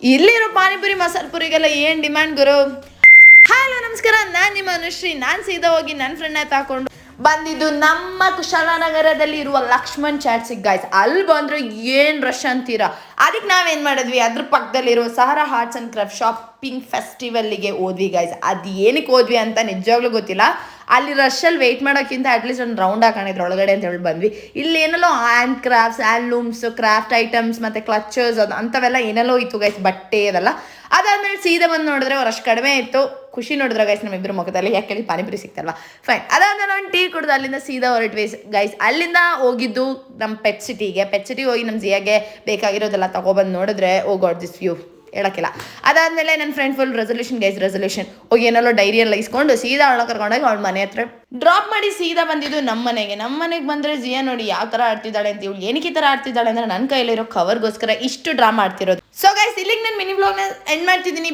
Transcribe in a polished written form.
ಇಲ್ಲಿರೋ ಪಾನಿಪುರಿ ಮಸಾಲೆ ಪುರಿಗೆಲ್ಲ ಏನು ಡಿಮ್ಯಾಂಡ್ ಗುರು. ಹಲೋ ನಮಸ್ಕಾರ, ನಾನು ನಿಮ್ಮ ಅನುಶ್ರೀ. ನಾನು ಸೀದಾ ಹೋಗಿ ನನ್ನ ಫ್ರೆಂಡ್ನ ತಗೊಂಡು ಬಂದಿದ್ದು ನಮ್ಮ ಕುಶಾಲನಗರದಲ್ಲಿ ಇರುವ ಲಕ್ಷ್ಮಣ್ ಚಾಟ್ಸಿಗೆ ಗಾಯ್ಸ್. ಅಲ್ಲಿ ಬಂದರೆ ಏನು ರಶ್ ಅಂತೀರಾ. ಅದಕ್ಕೆ ನಾವೇನು ಮಾಡಿದ್ವಿ, ಅದ್ರ ಪಕ್ಕದಲ್ಲಿರೋ Sahara arts and craft shopping ಫೆಸ್ಟಿವಲ್ಲಿಗೆ ಹೋದ್ವಿ ಗಾಯ್ಸ್. ಅದು ಏನಕ್ಕೆ ಹೋದ್ವಿ ಅಂತ ನಿಜವಾಗ್ಲೂ ಗೊತ್ತಿಲ್ಲ. ಅಲ್ಲಿ ರಶಲ್ಲಿ ವೆಯ್ಟ್ ಮಾಡೋಕ್ಕಿಂತ ಅಟ್ಲೀಸ್ಟ್ ಒಂದು ರೌಂಡ್ ಹಾಕೊಂಡಿದ್ರು ಒಳಗಡೆ ಅಂತ ಹೇಳಿ ಬಂದ್ವಿ. ಇಲ್ಲಿ ಏನೆಲ್ಲೋ hand crafts, handlooms, craft items ಮತ್ತು ಕ್ಲಚರ್ಸ್ ಅದು ಅಂಥವೆಲ್ಲ ಏನೆಲ್ಲೋ ಇತ್ತು ಗೈಸ್, ಬಟ್ಟೆ ಅದೆಲ್ಲ. ಅದಾದ್ಮೇಲೆ ಸೀದಾ ಬಂದು ನೋಡಿದ್ರೆ ರಶ್ ಕಡಿಮೆ ಇತ್ತು. ಖುಷಿ ನೋಡಿದ್ರೆ ಗೈಸ್ ನಮ್ಮಿಬ್ಬರು ಮುಖದಲ್ಲಿ, ಯಾಕೆ ಪಾನಿಪುರಿ ಸಿಕ್ತಲ್ವಾ, ಫೈನ್. ಅದಾದ್ಮೇಲೆ ಒಂದು ಟೀ ಕುಡಿದು ಅಲ್ಲಿಂದ ಸೀದಾ ಹೊರಟ್ವಿ ಗೈಸ್. ಅಲ್ಲಿಂದ ಹೋಗಿದ್ದು ನಮ್ಮ ಪೆಟ್ ಸಿಟಿಗೆ ಹೋಗಿ ನಮ್ಮ ಜಿಯಾಗೆ ಬೇಕಾಗಿರೋದೆಲ್ಲ ತೊಗೊಬಂದು ನೋಡಿದ್ರೆ ಓ ಗಾಡ್ ದಿಸ್ ವ್ಯೂ ಹೇಳೋಕ್ಕಿಲ್ಲ. ಅದಾದಮೇಲೆ ನನ್ನ ಫ್ರೆಂಡ್ ಫುಲ್ ರೆಸಲ್ಯೂಷನ್ ಹೋಗಿ ಏನೆಲ್ಲೋ ಡೈರಿಯೆಲ್ಲ ಇಸ್ಕೊಂಡು ಸೀದಾ ಅವಳ ಕರ್ಕೊಂಡೋಗಿ ಅವಳ ಮನೆ ಹತ್ರ ಡ್ರಾಪ್ ಮಾಡಿ ಸೀದಾ ಬಂದಿದ್ದು ನಮ್ಮ ಮನೆಗೆ ಬಂದರೆ ಜಿಯಾ ನೋಡಿ ಯಾವ ಥರ ಆಡ್ತಿದ್ದಾಳೆ ಅಂತ. ಇವಳು ಏನಕ್ಕೆ ಈ ಥರ ಆಡ್ತಿದ್ದಾಳೆ ಅಂದರೆ ನನ್ನ ಕೈಲಿರೋ ಕವರ್ಗೋಸ್ಕರ ಇಷ್ಟು ಡ್ರಾಮಾ ಆಡ್ತಿರೋದು. ಸೊ ಗೈಸ್, ಇಲ್ಲಿಗೆ ನಾನು ಮಿನಿ ವ್ಲಾಗ್ನ ಎಂಡ್ ಮಾಡ್ತಿದ್ದೀನಿ.